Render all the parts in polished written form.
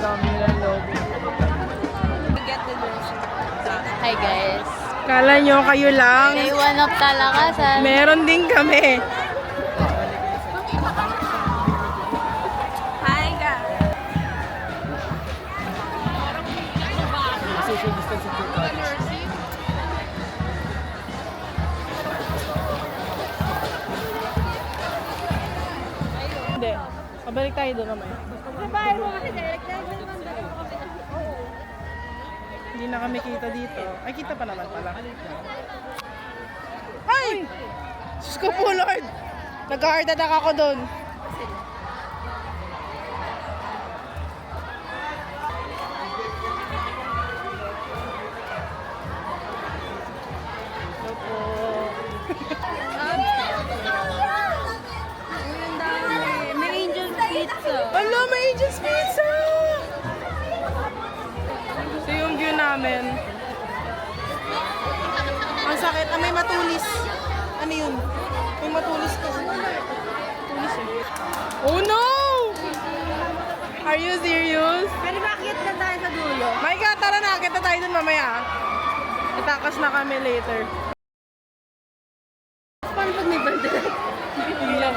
dami ng logo. Hi guys. Kala nyo kayo lang? Day 1 of Talakasan. Meron din kami. Hi guys. Social distancing to Hindi. Pabalik tayo doon mamaya. Hindi na kami kita dito. Ay, kita pa naman pala. Ay! Diyos ko po, Lord! Nag-heart attack ako doon. Hello po. May Angel Pizza. Hello, may Angel's Pizza! Ito yung view namin. Ang sakit. May matulis. Ano yun? May matulis ko. Matulis eh. Oh no! Are you serious? Pero bakit na tayo sa dulo? My God, tara na. Kita tayo dun mamaya. Itakas na kami later. Paano pag may bandera? Hindi lang.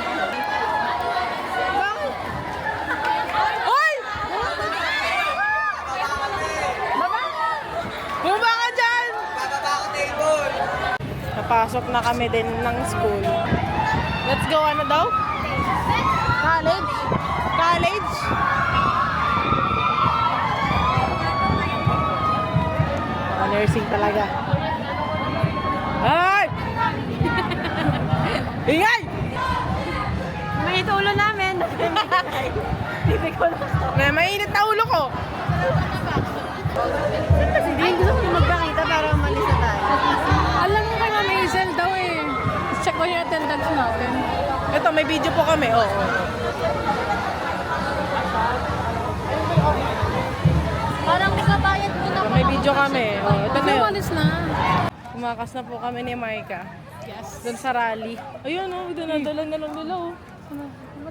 Hoy! Bumaba ka dyan! Napasok na kami din ng school. Let's go, ano daw? College? College? Nursing talaga. Ay! Ingay! May ulo namin. Mainit na ulo ko. Kasi di gusto ko magpakita para umalis na tayo. Alam mo kay Ma'am Hazel daw eh. Check ko yung attendance natin. Ito, may video po kami. Oo. Parang nakabayad mo na. May video kami. Oh, ito na yun. Umalis na. Kumakas na po kami ni Maika. Yes. Doon sa rally. Ayun, oh. Dinadala na lang nila, oh.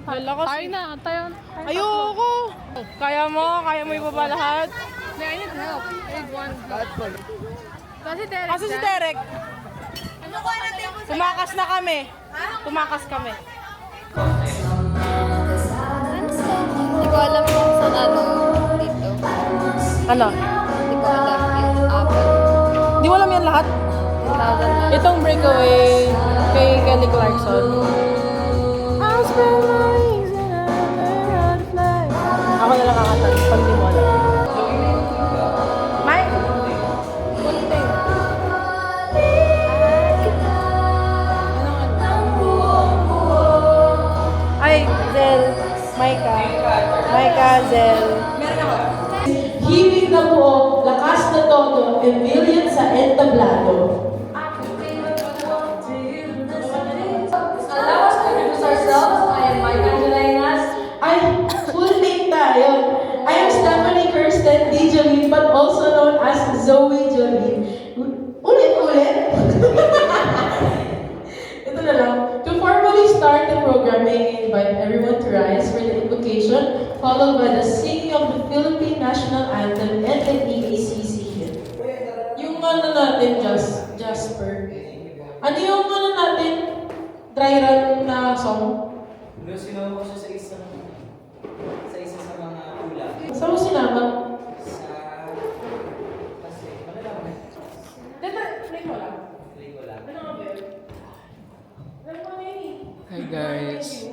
Lalakas. Tayo na. Tayo. Ayoko. Kaya mo ibaba lahat. I need help. I need one. Kasi Derek. Kaso si Derek. Tumakas na kami. Tumakas kami. Hindi ko alam kung saan ano dito. Ano? Hindi ko alam yung Apple. Di mo alam yan lahat? 1,000 lang. Itong Breakaway kay Kelly Clarkson. Ako na lang kakatan pag di mo alam. May? Kunting. Ay, Zel. Maika. Maika, Zel. Himig na buo, lakas na todo, Emilian sa entablado. Allow us to introduce ourselves. I am Mike Angelinas. Ay, full name tayo. I am Stephanie Kirsten D. Jolene, but also known as Zoe Jolene. Ulit. Ito na lang. To formally start the program, may I invite everyone to rise for the invocation, followed by the singing of the Philippine National Anthem and the EACC hymn. Yung ano natin, Jasper. Ano yung ano natin? Dry run na song? Pero sinama ko siya sa isa sa mga hula. Saan mo sinama? Kasi, malalaman. Play mo lang. Play ko lang. Ano nga ba yun? Ano mo na yun eh? Hi guys.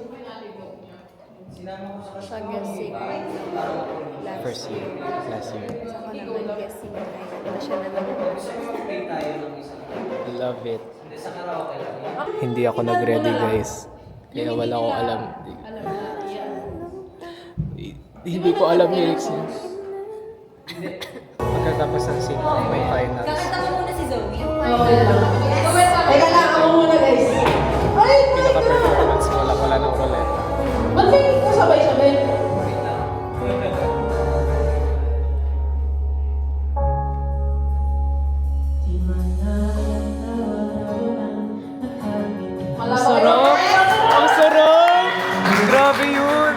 Sinama ko sa Sa guessing. First year. Last year. Ako naman guessing. Ano siya na naman. Gusto ko mag-play tayo ng isa. Love it. Hindi, sa karaoke lang. Hindi ako nag-ready guys. Kaya wala akong alam. Hindi ko alam lyrics niya. Pagkatapos ng sing, may finals. Kakanta mo muna si Zoe. Teka lang, ako muna guys. Ay, Pinaka-performance, wala ng roulette. ba't may kasabay-sabay? Ang sarap! Ang sarap! Grabe yun!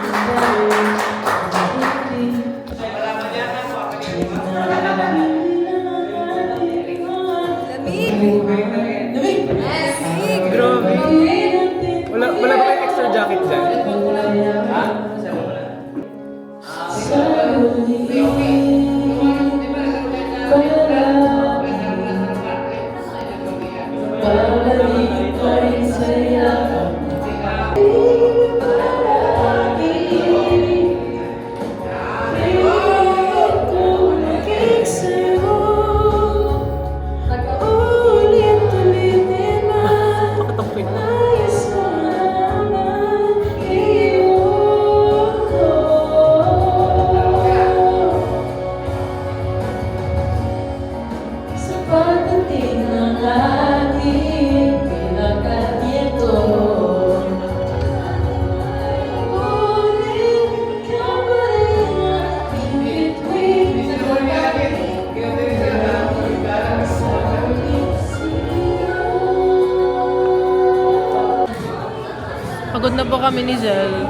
Pagod na po kami ni Zel.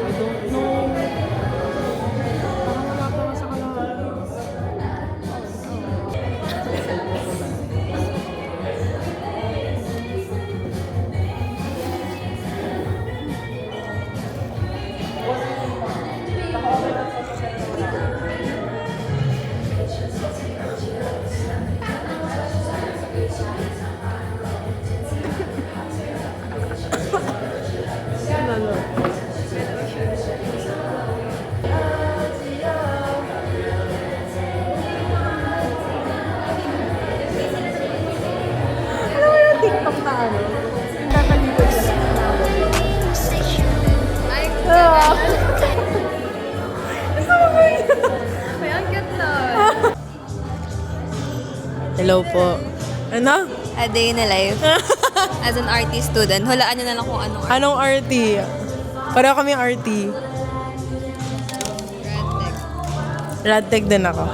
I don't know. Parang wala pa nga sa kalahati. TikTok na ano? Kakalikot siya. Ay, may ang cute na. Hello po. Ano? A day in a life. As an artist student, hulaan nyo na lang kung anong art. Anong RT? Pareho kami RT. Radtech din ako.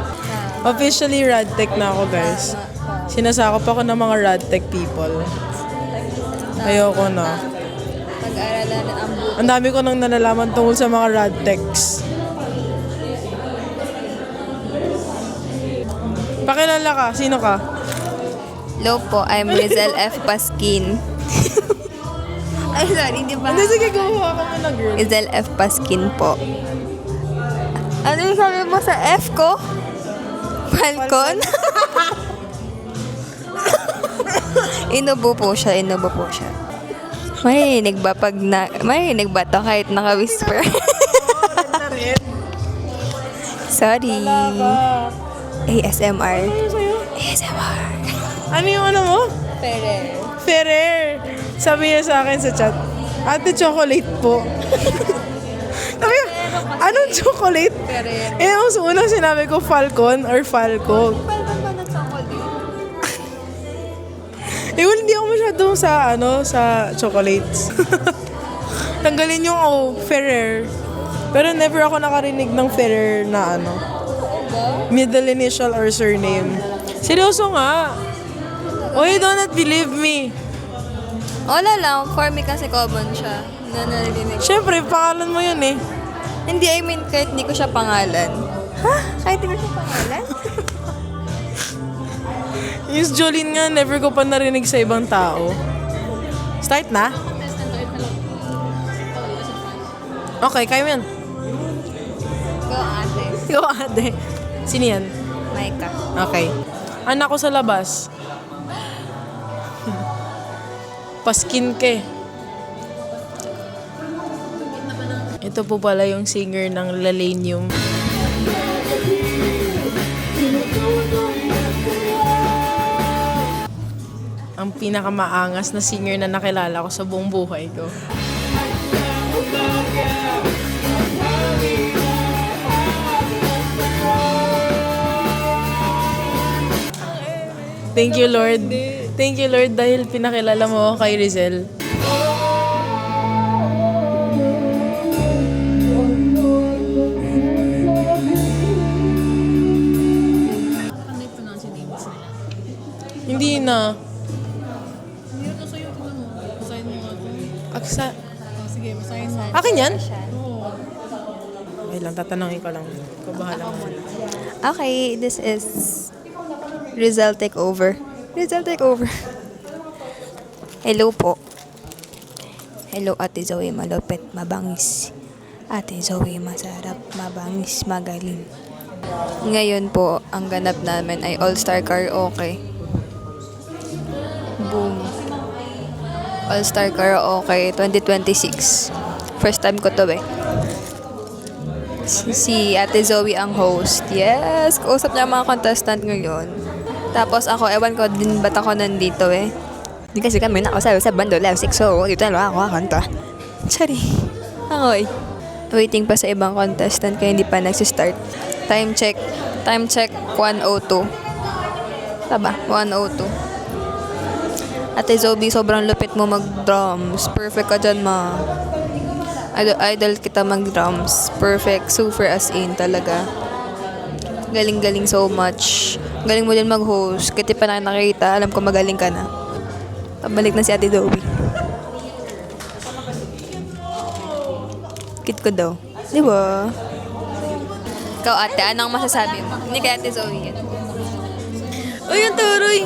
Officially Radtech na ako, guys. Sinasakop ako ng mga Radtech people. Ayoko na. Pag-aaralan ang buhay. Ang dami ko nang nalalaman tungkol sa mga Radtechs. Pakilala ka. Sino ka? Hello po, I'm Rizel F. Paskin. Ay, sorry, di ba? Hindi, sige, gawa ka muna, girl. Rizel F. Paskin po. Ano yung sabi mo sa F ko? Falcon? Inubo po siya. Marinig ba to kahit naka-whisper? Sorry. ASMR. ASMR. Ano yung ano mo? Ferrer. Ferrer. Sabi niya sa akin sa chat, Ate, chocolate po. Sabi ko, anong chocolate? Ferrer. Eh, ang unang sinabi ko, Falcon or Falco. Falcon ba na chocolate? Eh, well, hindi ako masyadong sa chocolates. Tanggalin yung Ferrer. Pero never ako nakarinig ng Ferrer na middle initial or surname. Seryoso nga. Oh, you do not believe me. Wala lang. For me kasi common siya. Na narinig. Siyempre, pangalan mo yun eh. Hindi, I mean, kahit hindi ko siya pangalan. Ha? Kahit hindi ko siya pangalan? Yung Jolene nga, never ko pa narinig sa ibang tao. Start na? Okay, kayo yan. Go, ate. Go, ate. Sino yan? Maika. Okay. Anak ko sa labas. Paskin ke. Ito po pala yung singer ng Lalanium. Ang pinakamaangas na singer na nakilala ko sa buong buhay ko. Thank you, Lord. Thank you, Lord, dahil pinakilala mo ako kay Rizel. Hindi na. Aksa. Sige, masahin mo. Akin yan? Okay lang, tatanungin ko lang. Ikaw bahala mo. Okay, this is Rizal Takeover. Rizal Takeover. Hello po. Hello, Ate Zoe, malupit, mabangis. Ate Zoe, masarap, mabangis, magaling. Ngayon po, ang ganap namin ay All-Star Karaoke. Boom. All-Star Karaoke 2026. First time ko to Si Ate Zoe ang host. Yes! Kausap niya ang mga contestant ngayon. Tapos ako, ewan ko din ba't ako nandito Hindi kasi kami nakasabi sa Bando Live 6, so dito na lang ako kakanta. Sorry. Angoy. Waiting pa sa ibang contestant kaya hindi pa nagsistart. Time check. Time check 1:02. Taba, 1:02. Ate Zoe, sobrang lupit mo mag-drums. Perfect ka dyan, ma. Idol kita mag-drums. Perfect. Super as in talaga. Galing-galing so much. Galing mo din mag-host. Kahit di pa na nakita, alam ko magaling ka na. Pabalik na si Ate Zoe. Kit ko daw. Di ba? Ikaw ate, anong masasabi mo? Hindi kay Ate Zoe yan. Uy, yung turoy!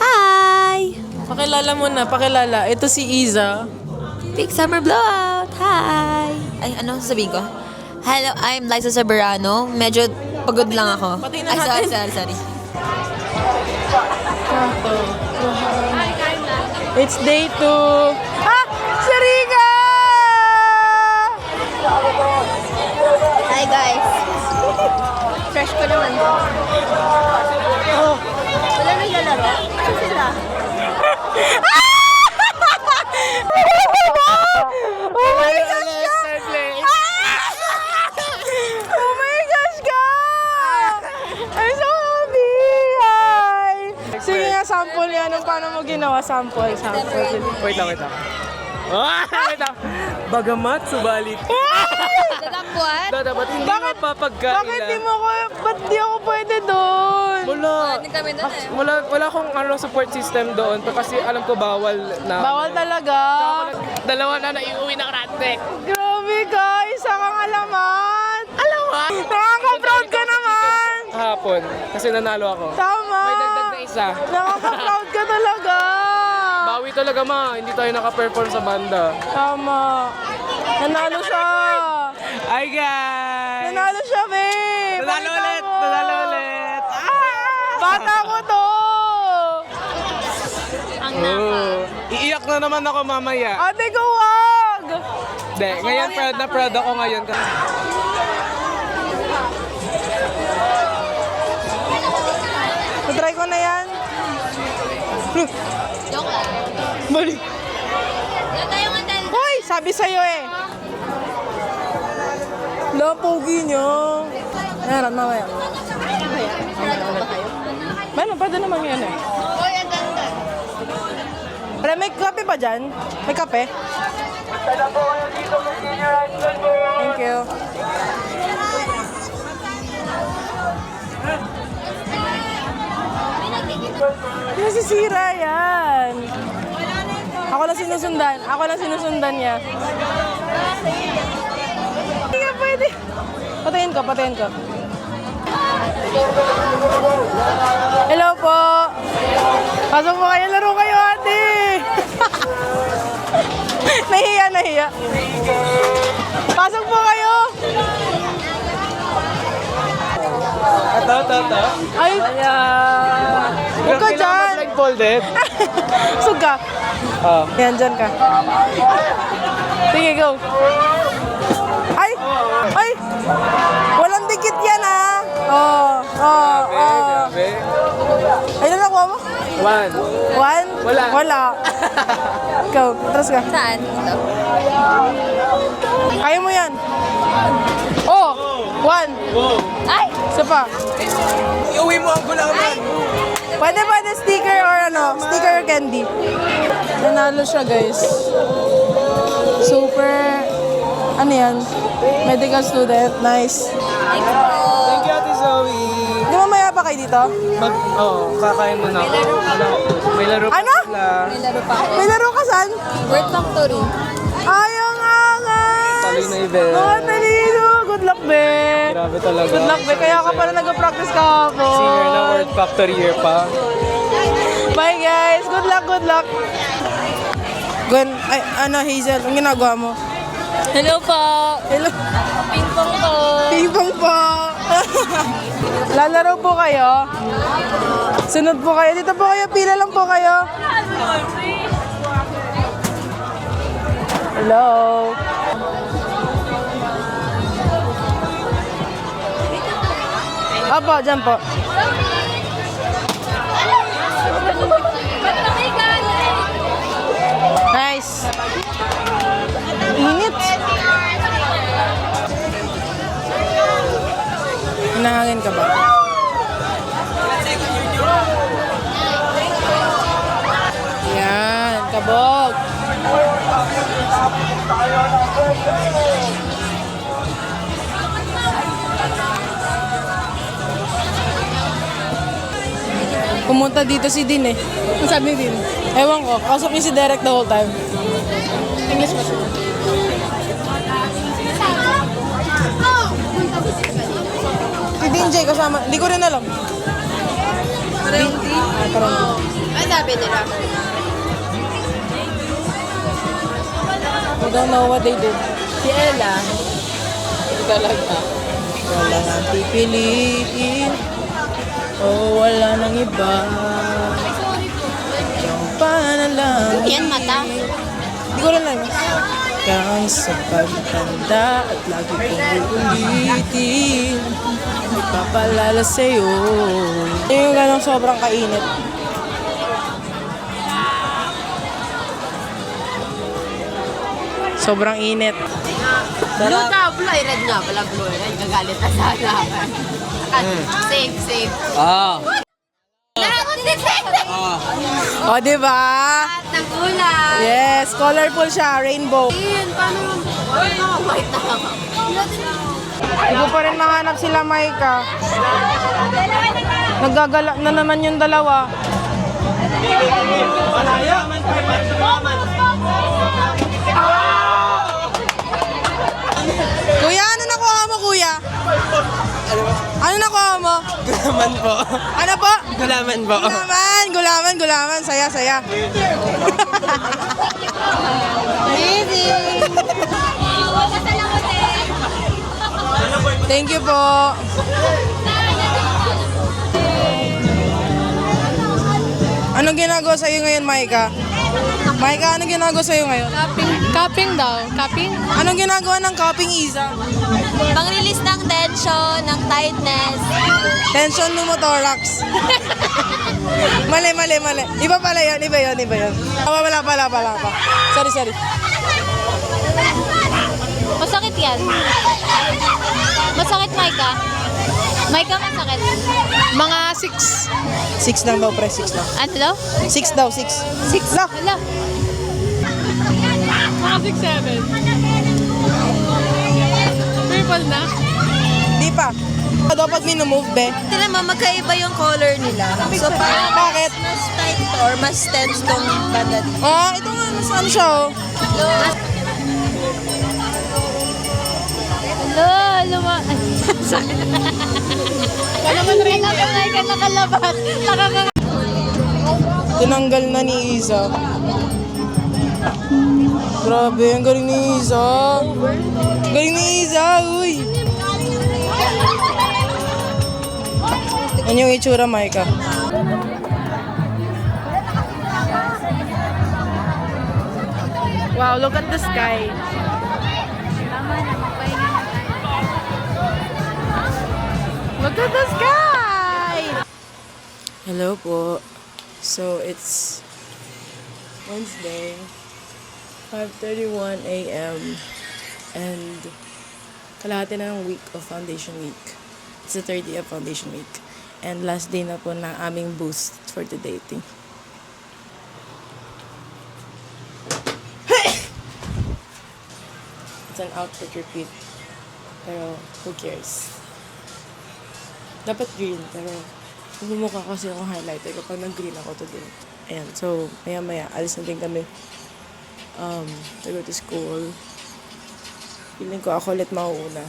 Hi! Pakilala mo na, pakilala. Ito si Iza. Big summer blowout! Hi! Ay, ano sasabihin ko? Hello, I'm Liza Soberano. Medyo pagod lang ako. Pati na Ay, natin. sorry. It's day 2. Ah! Si Rika! Hi guys! Fresh ko naman. Oh. Wala nang lalaro? Saan sila? Oh my gosh, ka! Oh my gosh, ka! I'm so happy! Hi! Sige nga, sample yan. Anong paano mo ginawa? Sample. Wait lang. Wait lang. Bagamat, subalit. Dadakwan? Dapat hindi Bakit? mapapagkailan. Bakit di mo ko, ba't di ako pwede doon? Wala. Kami doon eh. Wala akong support system doon kasi alam ko bawal na. Bawal talaga. Dalawa na naiuwi ng ratek. Grabe ka, isa kang alamat. Alamat? Nakaka-proud ka naman. Hapon, kasi nanalo ako. Tama. May dagdag na isa. Nakaka-proud ka talaga. Bawi talaga hindi tayo naka-perform sa banda. Tama. Nanalo siya. Hi guys! Nanalo siya, babe. Nanalo ulit! Bata ko to. Iiyak na naman ako mamaya. Ate ko, wag. Hindi, ngayon proud ako ngayon. Try ko na yan. Joke lang. Balik. Hoy, sabi sa'yo eh. Pogi niyo. Ayan, mamaya. Pwede naman yan eh. Uy, ang ganda. Pero may kape pa dyan? May kape? Thank you. Nasisira yan. Ako lang sinusundan niya. Hindi nga pwede. Patayin ko. Hello po. Pasok po kayo, laro kayo ate. Nahiya. Pasok po kayo. Ito. Ay, huwag ka dyan. Blindfolded. Suga. Yan, dyan ka. Sige, go. Ay! Walang dikit yan ah. Grabe. Ay, nakuha mo? 1. 1? Wala. Go, atras ka. Saan? Ito. Kaya mo yan. Oh! 1. Ay! Isa pa. Iuwi mo ang gulaman. Pwede sticker or sticker or candy. Nanalo siya guys. Super, yan? Medical student. Nice. Thank you, Ate Zoe. Di mamaya pa kayo dito? Kakain mo na ako. May laro pa Ano? sila. May laro pa ako. May laro ka saan? Word Factory. Ay, ang angas! Tuloy na event. Mga talino! Good luck, be! Grabe talaga. Good luck, be. Kaya ka pala nag-practice kahapon. Singer na Word Factory year pa. Bye, guys! Good luck! Gwen, Hazel, ang ginagawa mo? Hello po. Hello. Ping-pong po. Ping-pong po. Lalaro po kayo. Sunod po kayo. Dito po kayo. Pila lang po kayo. Hello. Apo, dyan po. Nice. Init. Nahangin ka ba? Yan, kabog. Pumunta dito si Din eh. Ang sabi ni Din? Ewan ko, kausap niya si Derek the whole time. English pa siya. Si Din Jay kasama, hindi ko rin alam. Parang Ano sabi nila? I don't know what they did. Si Ella. Talaga. Wala nang pipiliin. Oh, wala nang iba. Yung panalangin. Yan, mata. Hindi ko rin alam. Kang sa pagtanda at lagi kong uulitin. Ipapalala sa'yo. Yung ganong sobrang kainit. Sobrang init. Blue ka, blue. Ay, red nga pala, blue. Red, gagalit na sa halaman. Safe, safe. O, diba? Nagulat. Yes, colorful siya, rainbow. Ayun, paano yung white na ako? Hindi ko pa rin mahanap sila, Maika. Naggagala na naman yung dalawa. Kuya, ano nakuha mo, kuya? Ano nakuha mo? Gulaman po. Ano po? Gulaman po. Gulaman. Saya. Easy. Thank you po. Anong ginagawa sa'yo ngayon, Maika? Maika, anong ginagawa sa'yo ngayon? Cupping daw. Cupping? Anong ginagawa ng cupping, Isa? Pang-release ng tension, ng tightness. Tension pneumothorax. Mali. Iba pala yun. Wala pa. Sorry. Masakit yan. Masakit, Maika. Maika, masakit. Mga 6. 6 lang daw, pre. 6 lang. Ano daw? 6 daw, 6. 6 lang. Hala. Mga 6, 7. Purple na? Di pa. Dapat minumove, be. Tignan mo, magkaiba yung color nila. So, parang Bakit? mas tight to or mas tense tong banda dito. Ah, ito nga. Nasaan siya, oh? Hala, luma. Sakit. Kalaban rin. Kalaban, nakalabas. Tinanggal na ni Isa. Grabe, ang galing ni Isa. Galing ni Isa, uy. Ano yung itsura, Maika? Wow, look at the sky. Look at the sky! Hello po. So, it's Wednesday, 5:31 a.m. And kalahati na ng week of Foundation Week. It's the third day of Foundation Week. And last day na po ng aming boost for the dating. It's an outfit repeat. Pero, who cares? Dapat green, pero bumukha kasi akong highlighter kapag nag-green ako today. Ayan, so, maya-maya, alis na din kami to go to school. Feeling ko ako ulit mauuna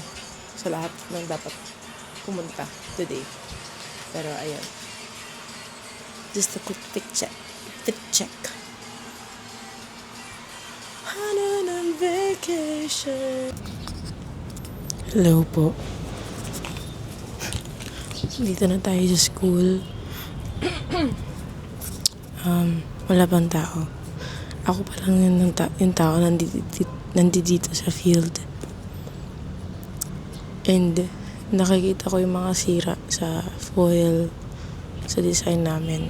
sa lahat ng dapat pumunta today. Pero, ayan. Just a quick fit check. Hanan on vacation. Hello po. Dito na tayo sa school. Wala pang tao. Ako pa lang yung tao nandito sa field. And nakikita ko yung mga sira sa foil, sa design namin.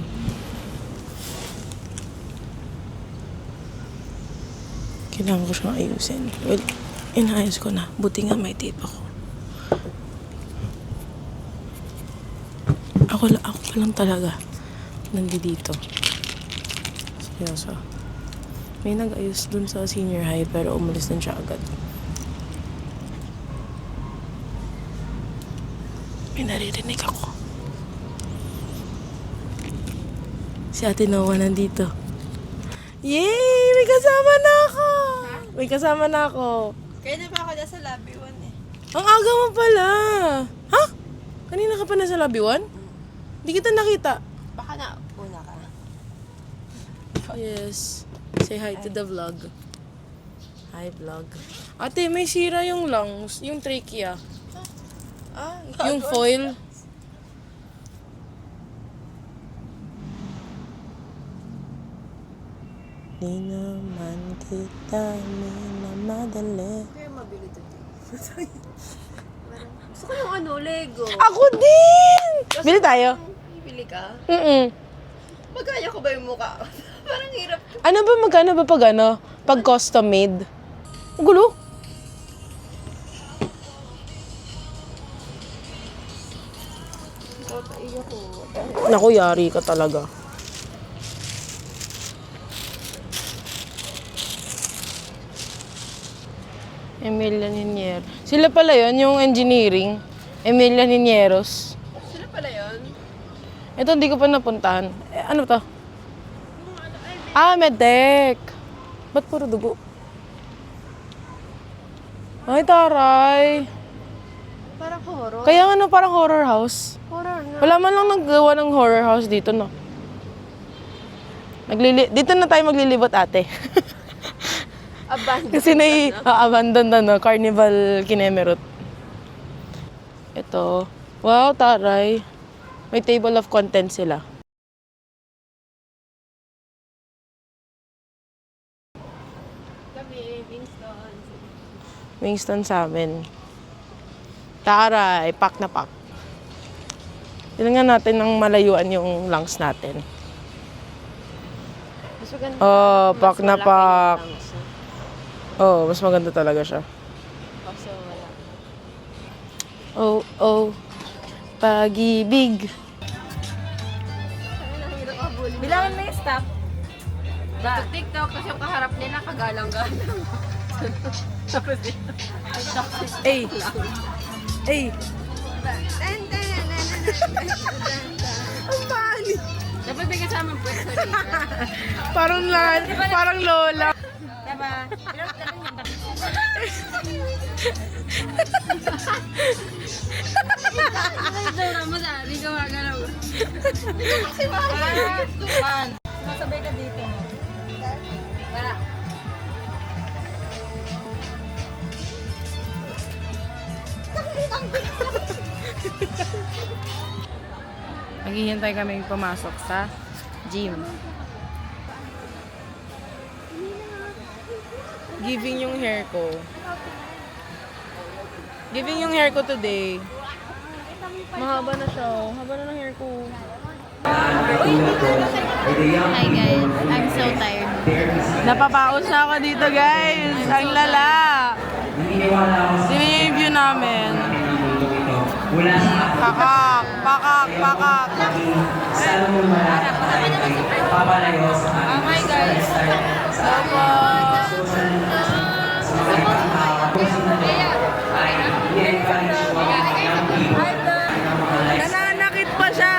Kailangan ko siyang ayusin. Well, inaayos ko na. Buti nga may tape ako. Ako pa lang talaga nandito. Seryoso. May nag-ayos dun sa senior high pero umalis din siya agad. May naririnig ako. Si Ate Noah nandito. Yay! May kasama na ako! May kasama na ako. Kaya na pa ako dyan sa lobby 1 eh. Ang aga mo pala! Ha? Kanina ka pa nasa lobby 1? Hindi kita nakita. Baka na una ka. Yes. Say hi to the vlog. Hi, vlog. Ate, may sira yung lungs, yung trachea. Yung foil. Di naman kita minamadali. Kaya mabili to din. Gusto ko yung ano, Lego. Ako din! Bili tayo. Bibili ka? Mm-mm. Magkaya ko ba yung mukha? Parang hirap. Ano ba, magkano ba pag ano? Pag custom made? Ang gulo. Naku, yari ka talaga. Emilia Ninier. Sila pala yon yung engineering. Emilia Ninieros. Sila pala yun? Ito, hindi ko pa napuntahan. Ano to? Ah, Medec. Ba't puro dugo? Ay, taray. Parang horror. Kaya nga no, parang horror house. Horror nga. Wala man lang naggawa ng horror house dito, no? Dito na tayo maglilibot, ate. Abandoned. Kasi abandon na, no? Carnival Kinemerut. Ito. Wow, taray. May table of contents sila. Winston sa amin. Taray, pack na pack. Tingnan natin ng malayuan yung lungs natin. Mas maganda. Oh, pack na malaki pack. yung lungs, no? Oh, mas maganda talaga siya. Kaso wala. Oh, oh. Pag-ibig. Bilangan mo yung stop. Ba? TikTok kasi yung kaharap niya nakagalang-galang. Tapos dito. Ay. Ay. Ang pangit. Dapat may kasama pwesto rin. Parang lola. Diba? Hindi ka magalaw. Masabay ka dito. Para. Maghihintay kami pumasok sa gym. Giving yung hair ko. Giving yung hair ko today. Mahaba na siya. Haba na ng hair ko. Hi guys, I'm so tired. Napapaos na ako dito, guys. Ang lala. Tingnan yung view namin. Pakak, pakak, pakak. Hi guys. Opo. Nananakit pa siya.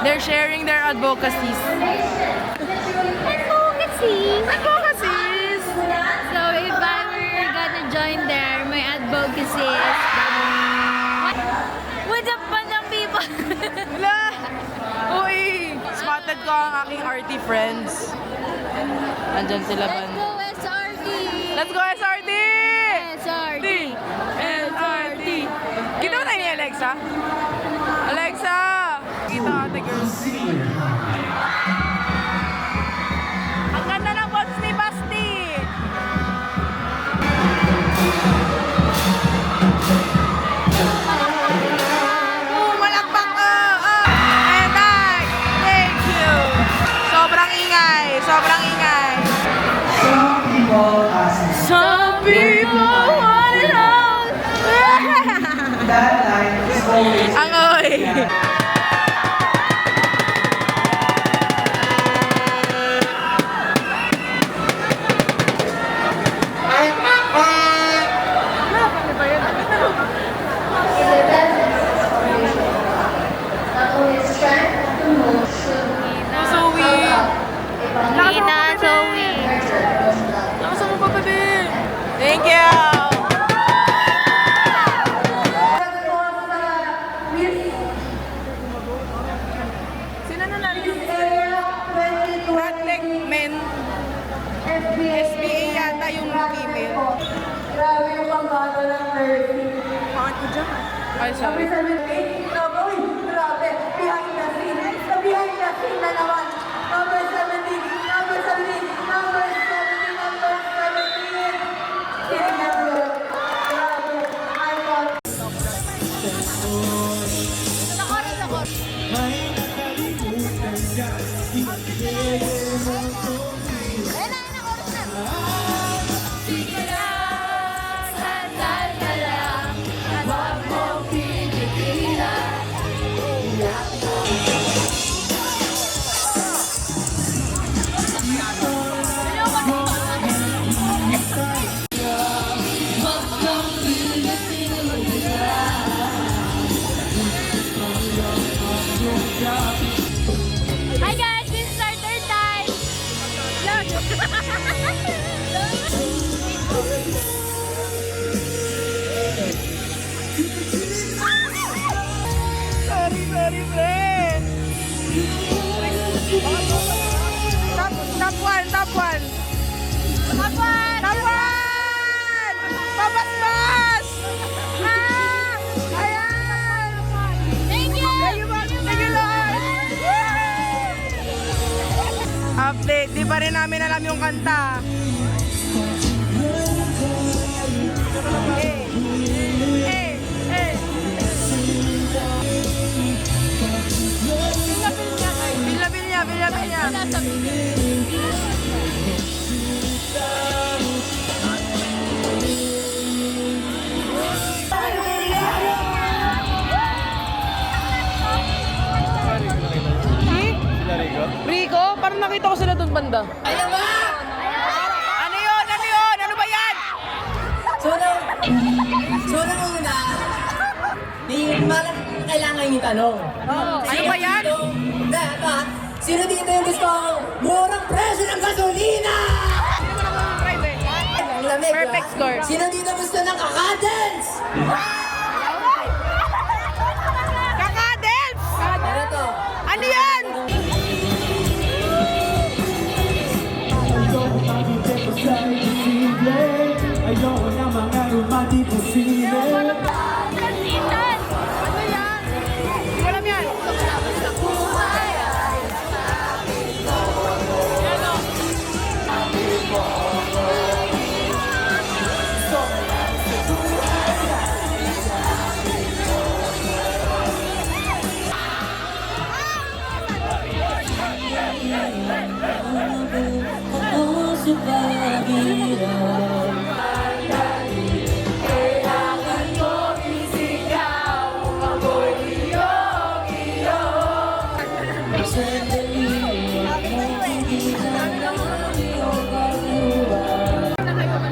They're sharing their advocacies. Advocacies! So if I were gonna join there, my advocacies. What's up, bandang people? Wala! Uy! Spotted ko ang aking arty friends. Andyan sila Let's ban. go SRT! Let's go, SRT! SRT! SRT! Kita mo tayo ni Alexa? Alexa! Kita ate girl. Ang ganda ng bots ni Basti! Malakpak ko! And thank you! Sobrang ingay! Sobrang ingay! Some people want it all! Ang oy! ata yung female. Grabe yung pambata ng Mercy. Pangat ko dyan. Ay, sorry. Grabe, behind the scene. Sa behind the scene na naman. Number 17, number 17, number 17, number 17. Signature. Grabe, icon. Hi guys, this is our third time. Sorry, friend. Top one. Top one! Pabasbas! Ayan! Thank you. Thank you, Lord! Update, di pa rin namin alam yung kanta. Bilya. Rico? Parang nakita ko sila doon banda. Ayan ba? Ano yun? Ano ba yan? So na una, di malang kailangan yung tanong. Ano ba yan? Dapat, sino dito yung gusto murang presyo ng gasolina? Ang lamig, Perfect ha? score. Sino dito gusto ng kakadens? Kakadels! Ano to? Ano yan? Ayoko na mga rumati posible. Ano yan? Hindi ko alam yan.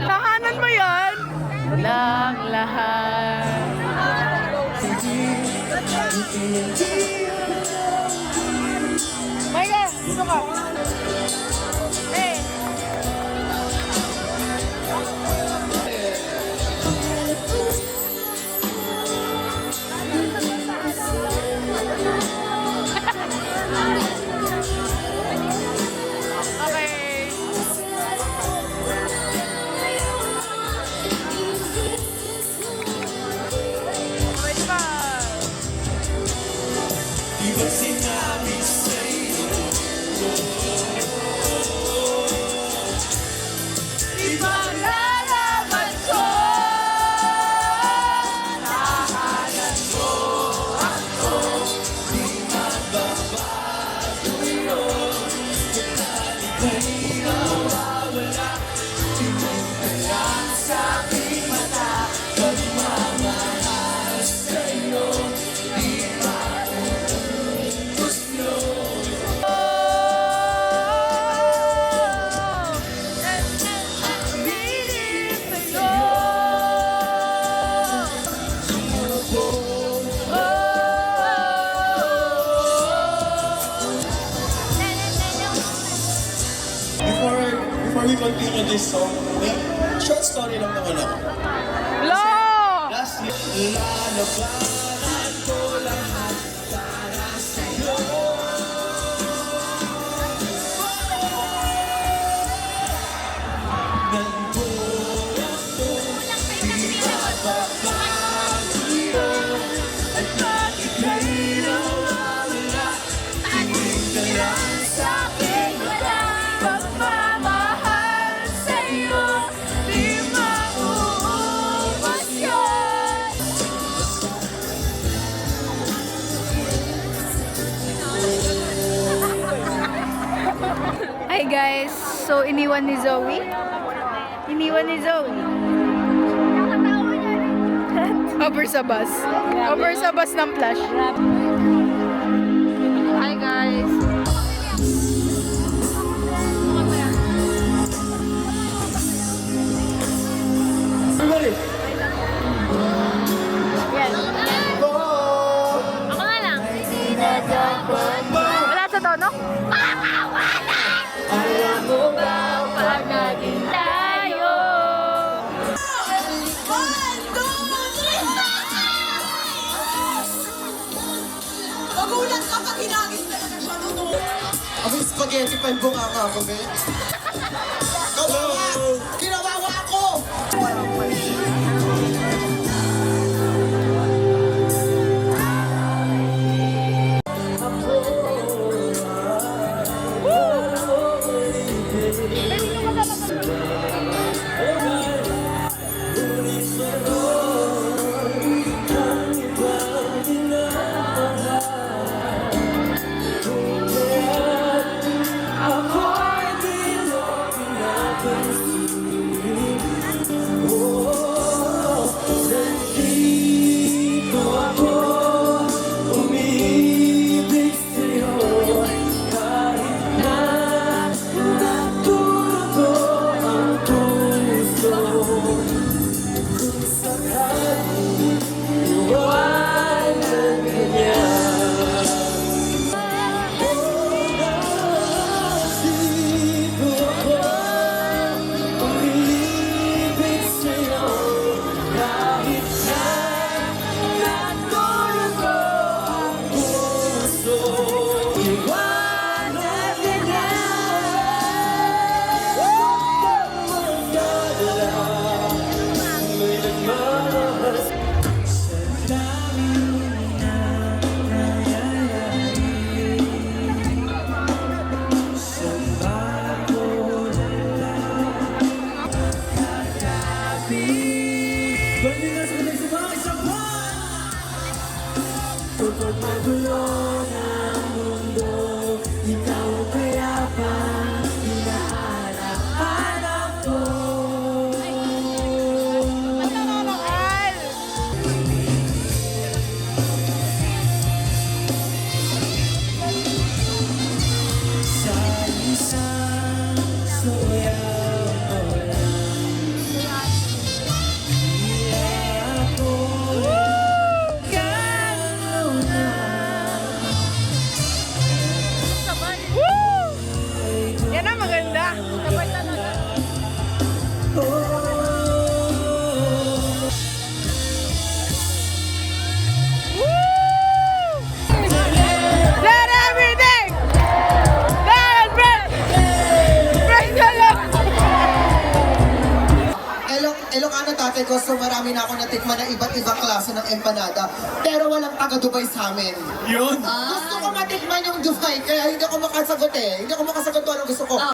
Tahanan mo yan? Walang lahat. Micah, dito ka. Hey. Okay. Pwede ba? Ipaglalaban ko tahanan mo ako. Di magbabago yun. Di nawawala. Tinutala sa aking mata. Pagmamahal sa'yo. Di maubos yun. Before we continue this song, may short story lang naman ako. Lo! Last year, lalabanan ko lahat para sa'yo. Nandun guys. So, iniwan ni Zoe. Over sa bus. Over sa bus ng Flash. Hi guys. Everybody! Ako nga lang. Wala sa tono? Alam mo ba pag naging tayo? Magulat ka pag hinagis na lang siya nung Abang spaghetti pa yung bunga nga ako, be. Kawawa! Kinawawa ako! Yan ang maganda. Let everything! Let breath! Praise the Lord! Ilocano tatay ko, so marami na ako natikman ng iba't ibang klase ng empanada. Pero walang taga-Dubai sa amin. Yun! Gusto ko matikman yung Dubai, kaya hindi ako makasagot eh. Hindi ako makasagot kung anong gusto ko.